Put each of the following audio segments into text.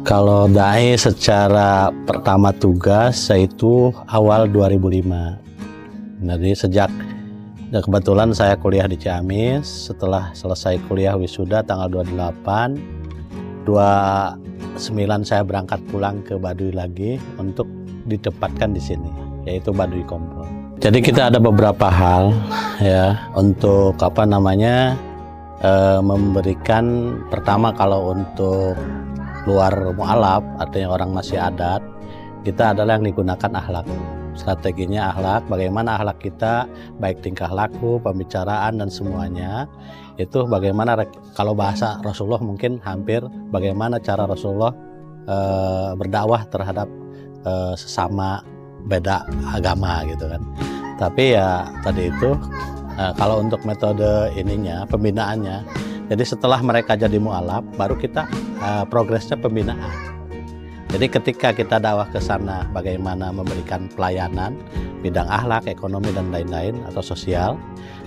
Kalau dai secara pertama tugas itu awal 2005. Jadi kebetulan saya kuliah di Ciamis. Setelah selesai kuliah wisuda tanggal 28, 29 saya berangkat pulang ke Baduy lagi untuk ditempatkan di sini, yaitu Baduy Kompol. Jadi kita ada beberapa hal ya untuk memberikan, pertama kalau untuk luar mualaf, artinya orang masih adat, kita adalah yang digunakan akhlak. Strateginya akhlak, bagaimana akhlak kita, baik tingkah laku, pembicaraan dan semuanya. Itu bagaimana, kalau bahasa Rasulullah mungkin hampir bagaimana cara Rasulullah berdakwah terhadap sesama beda agama gitu kan. Tapi ya tadi itu kalau untuk metode pembinaannya, jadi setelah mereka jadi mualaf, baru kita progresnya pembinaan. Jadi ketika kita dakwah ke sana, bagaimana memberikan pelayanan bidang akhlak, ekonomi dan lain-lain atau sosial.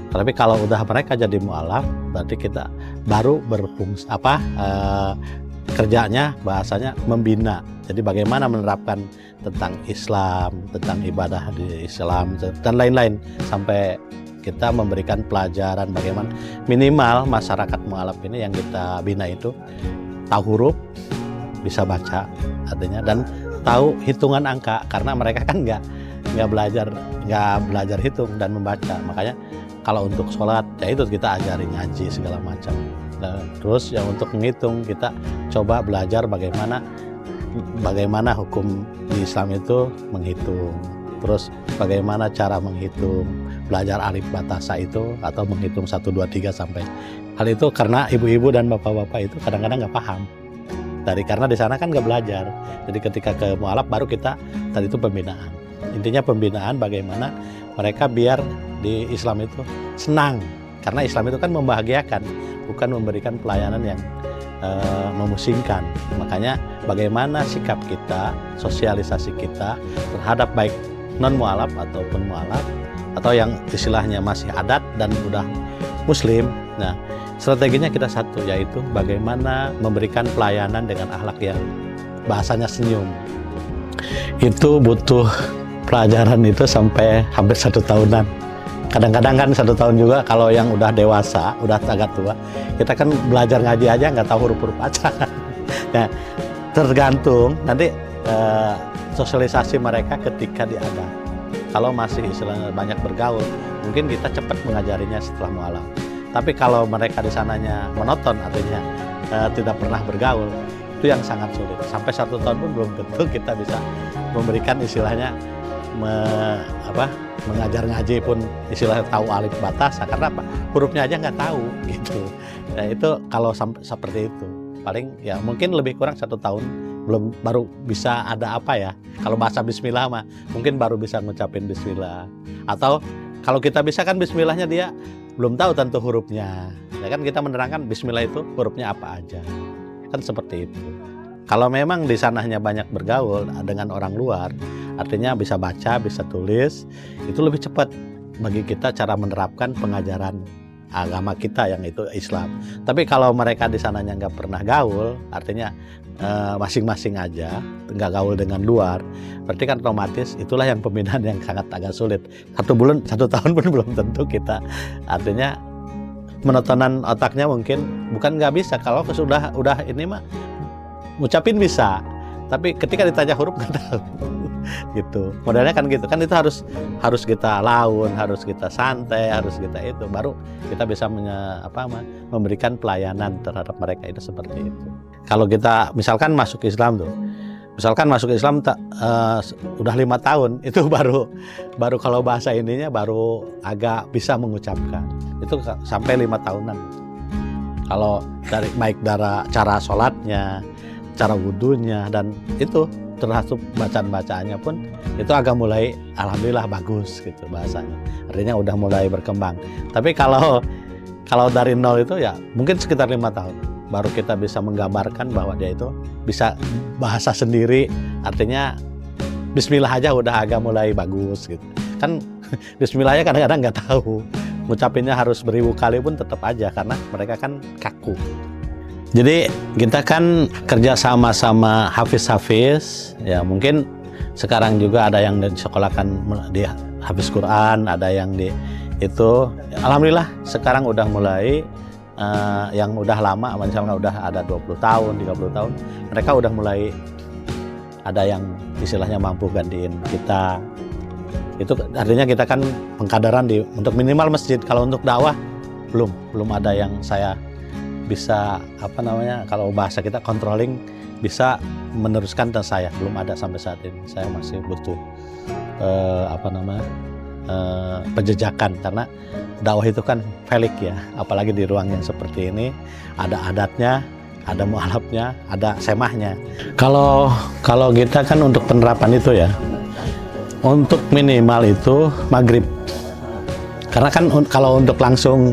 Tapi kalau udah mereka jadi mualaf, berarti kita baru berfungsi kerjanya, bahasanya membina. Jadi bagaimana menerapkan tentang Islam, tentang ibadah di Islam dan lain-lain, sampai kita memberikan pelajaran bagaimana minimal masyarakat mualaf ini yang kita bina itu tahu huruf, bisa baca artinya, dan tahu hitungan angka, karena mereka kan nggak belajar hitung dan membaca. Makanya kalau untuk sholat ya itu kita ajari ngaji segala macam. Nah, terus yang untuk menghitung kita coba belajar bagaimana hukum di Islam itu menghitung. Terus bagaimana cara menghitung, belajar alif batasa itu atau menghitung 1, 2, 3 sampai. Hal itu karena ibu-ibu dan bapak-bapak itu kadang-kadang nggak paham. Karena di sana kan nggak belajar. Jadi ketika ke mualaf baru kita tadi itu pembinaan. Intinya pembinaan bagaimana mereka biar di Islam itu senang. Karena Islam itu kan membahagiakan, bukan memberikan pelayanan yang memusingkan. Makanya bagaimana sikap kita, sosialisasi kita terhadap baik non mualaf ataupun mualaf, atau yang istilahnya masih adat dan udah muslim. Nah, strateginya kita satu, yaitu bagaimana memberikan pelayanan dengan akhlak yang bahasanya senyum. Itu butuh pelajaran itu sampai hampir 1 tahunan. Kadang-kadang kan 1 tahun juga kalau yang udah dewasa, udah agak tua, kita kan belajar ngaji aja nggak tahu huruf-huruf aja. Nah, tergantung nanti sosialisasi mereka ketika di adat. Kalau masih istilahnya banyak bergaul, mungkin kita cepat mengajarinya setelah mualaf. Tapi kalau mereka di sananya monoton, artinya tidak pernah bergaul, itu yang sangat sulit. Sampai 1 tahun pun belum tentu kita bisa memberikan istilahnya mengajar ngaji pun istilahnya tahu alif batasa, karena apa? Hurufnya aja nggak tahu gitu. Nah itu kalau sampai seperti itu, paling ya mungkin lebih kurang 1 tahun baru bisa ada kalau bahasa bismillah mah mungkin baru bisa ngucapin bismillah, atau kalau kita bisa kan bismillahnya dia belum tahu tentu hurufnya, ya kan kita menerangkan bismillah itu hurufnya apa aja, kan seperti itu. Kalau memang di sananya banyak bergaul dengan orang luar, artinya bisa baca, bisa tulis, itu lebih cepat bagi kita cara menerapkan pengajaran agama kita yang itu Islam. Tapi kalau mereka di sananya nggak pernah gaul, artinya masing-masing aja, nggak gaul dengan luar, berarti kan otomatis itulah yang pembinaan yang sangat agak sulit. 1 tahun pun belum tentu kita, artinya menotonan otaknya mungkin bukan nggak bisa. Kalau udah ini mah ngucapin bisa, tapi ketika ditanya huruf nggak tahu. Gitu modelnya kan gitu kan. Itu harus kita laun, harus kita santai, harus kita itu, baru kita bisa memberikan pelayanan terhadap mereka itu seperti itu. Kalau kita misalkan masuk Islam udah 5 tahun, itu baru kalau bahasa ininya baru agak bisa mengucapkan, itu sampai 5 tahunan. Kalau baik dari cara sholatnya, cara wudhunya, dan itu termasuk bacaan-bacaannya pun itu agak mulai alhamdulillah bagus gitu bahasanya, artinya udah mulai berkembang. Tapi kalau dari nol itu ya mungkin sekitar 5 tahun baru kita bisa menggambarkan bahwa dia itu bisa bahasa sendiri, artinya bismillah aja udah agak mulai bagus gitu kan. Bismillahnya kadang-kadang nggak tahu, ngucapinnya harus 1000 kali pun tetap aja, karena mereka kan kaku. Jadi kita kan kerja sama hafiz-hafiz, ya mungkin sekarang juga ada yang disekolahkan di hafiz Quran, ada yang di itu. Alhamdulillah sekarang udah mulai yang udah lama, misalnya udah ada 20 tahun, 30 tahun, mereka udah mulai ada yang istilahnya mampu gantiin kita. Itu artinya kita kan pengkaderan untuk minimal masjid. Kalau untuk dakwah belum ada yang saya bisa kalau bahasa kita controlling, bisa meneruskan ke saya, belum ada sampai saat ini. Saya masih butuh penjejakan, karena dakwah itu kan pelik ya, apalagi di ruang yang seperti ini, ada adatnya, ada mualafnya, ada semahnya. Kalau kita kan untuk penerapan itu ya, untuk minimal itu maghrib, karena kan kalau untuk langsung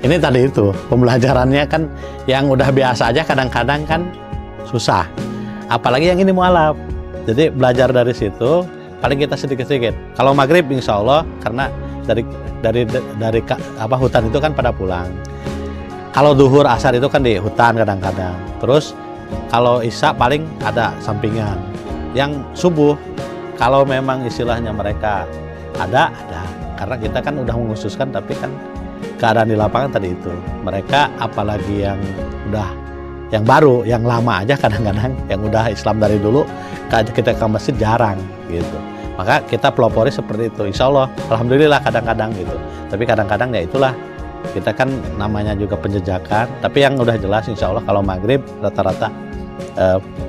ini tadi itu pembelajarannya kan yang udah biasa aja kadang-kadang kan susah, apalagi yang ini mualaf. Jadi belajar dari situ paling kita sedikit-sedikit. Kalau maghrib insya Allah, karena dari hutan itu kan pada pulang. Kalau duhur asar itu kan di hutan kadang-kadang. Terus kalau isya paling ada sampingan. Yang subuh kalau memang istilahnya mereka ada, karena kita kan udah mengkhususkan, tapi kan keadaan di lapangan tadi itu, mereka apalagi yang baru, yang lama aja kadang-kadang, yang udah Islam dari dulu, kita ke masjid jarang gitu. Maka kita pelopori seperti itu, insya Allah, alhamdulillah kadang-kadang gitu. Tapi kadang-kadang ya itulah, kita kan namanya juga penjejakan. Tapi yang udah jelas insya Allah kalau maghrib rata-rata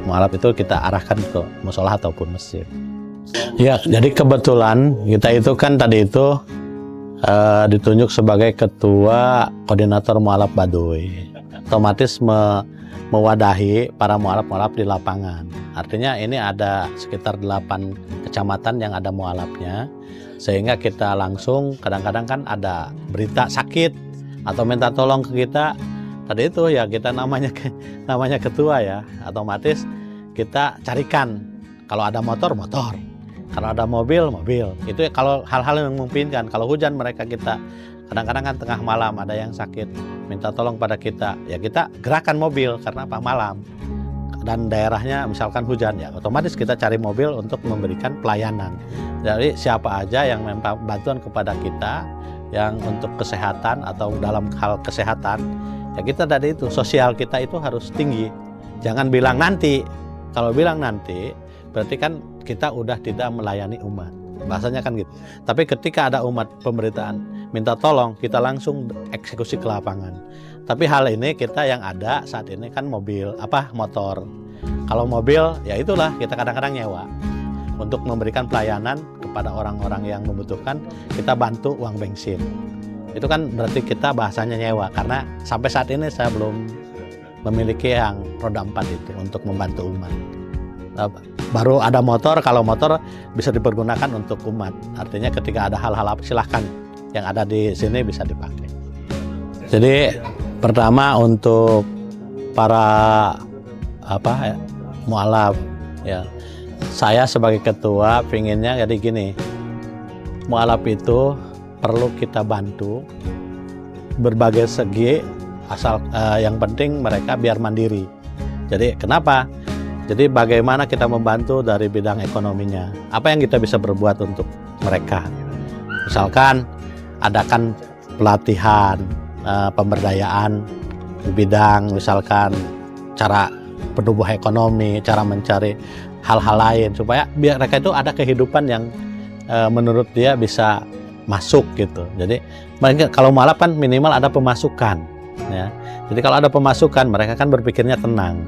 mualaf itu kita arahkan ke musola ataupun masjid. Ya, jadi kebetulan kita itu kan tadi itu ditunjuk sebagai ketua koordinator mualaf Baduy, otomatis mewadahi para mualaf-mualaf di lapangan. Artinya ini ada sekitar 8 kecamatan yang ada mualafnya, sehingga kita langsung kadang-kadang kan ada berita sakit atau minta tolong ke kita. Tadi itu ya kita namanya ketua ya, otomatis kita carikan. Kalau ada motor, kalau ada mobil. Itu kalau hal-hal yang memungkinkan. Kalau hujan kita kadang-kadang kan tengah malam ada yang sakit, minta tolong pada kita, ya kita gerakan mobil karena malam dan daerahnya misalkan hujan, ya otomatis kita cari mobil untuk memberikan pelayanan. Jadi siapa aja yang minta bantuan kepada kita yang untuk kesehatan atau dalam hal kesehatan, ya kita tadi itu sosial kita itu harus tinggi. Jangan bilang nanti. Kalau bilang nanti berarti kan kita udah tidak melayani umat, bahasanya kan gitu. Tapi ketika ada umat pemberitaan minta tolong, kita langsung eksekusi ke lapangan. Tapi hal ini kita yang ada saat ini kan motor. Kalau mobil ya itulah kita kadang-kadang nyewa untuk memberikan pelayanan kepada orang-orang yang membutuhkan, kita bantu uang bensin. Itu kan berarti kita bahasanya nyewa, karena sampai saat ini saya belum memiliki yang roda 4 itu untuk membantu umat. Baru ada motor, kalau motor bisa dipergunakan untuk umat. Artinya ketika ada hal-hal apa silahkan yang ada di sini bisa dipakai. Jadi pertama untuk para mualaf ya, saya sebagai ketua pinginnya jadi gini, mualaf itu perlu kita bantu berbagai segi, asal yang penting mereka biar mandiri. Jadi kenapa? Jadi bagaimana kita membantu dari bidang ekonominya, apa yang kita bisa berbuat untuk mereka. Misalkan adakan pelatihan, pemberdayaan di bidang misalkan cara penumbuh ekonomi, cara mencari hal-hal lain, supaya biar mereka itu ada kehidupan yang menurut dia bisa masuk gitu. Jadi kalau mualaf kan minimal ada pemasukan ya. Jadi kalau ada pemasukan mereka kan berpikirnya tenang.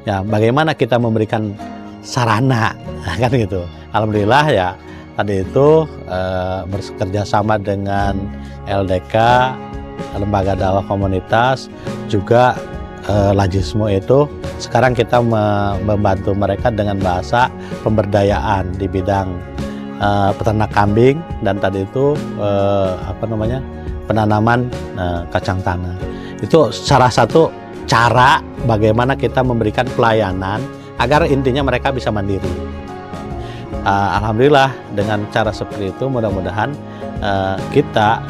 Ya, bagaimana kita memberikan sarana kan gitu. Alhamdulillah ya tadi itu bekerja sama dengan LDK, Lembaga Dakwah Komunitas, juga Lajismo itu sekarang kita membantu mereka dengan bahasa pemberdayaan di bidang peternak kambing dan tadi itu penanaman kacang tanah. Itu salah satu cara bagaimana kita memberikan pelayanan agar intinya mereka bisa mandiri. Alhamdulillah dengan cara seperti itu mudah-mudahan kita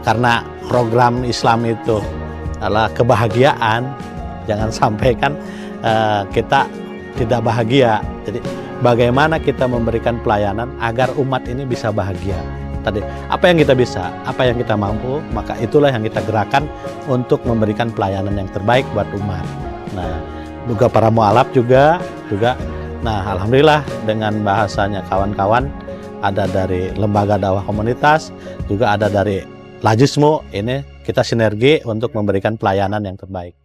karena program Islam itu adalah kebahagiaan, Jangan sampai kan kita tidak bahagia. Jadi bagaimana kita memberikan pelayanan agar umat ini bisa bahagia. Tadi apa yang kita bisa, apa yang kita mampu, maka itulah yang kita gerakan untuk memberikan pelayanan yang terbaik buat umat. Nah, juga para mualaf juga. Nah, alhamdulillah dengan bahasanya kawan-kawan ada dari lembaga dakwah komunitas, juga ada dari Lajismu, ini kita sinergi untuk memberikan pelayanan yang terbaik.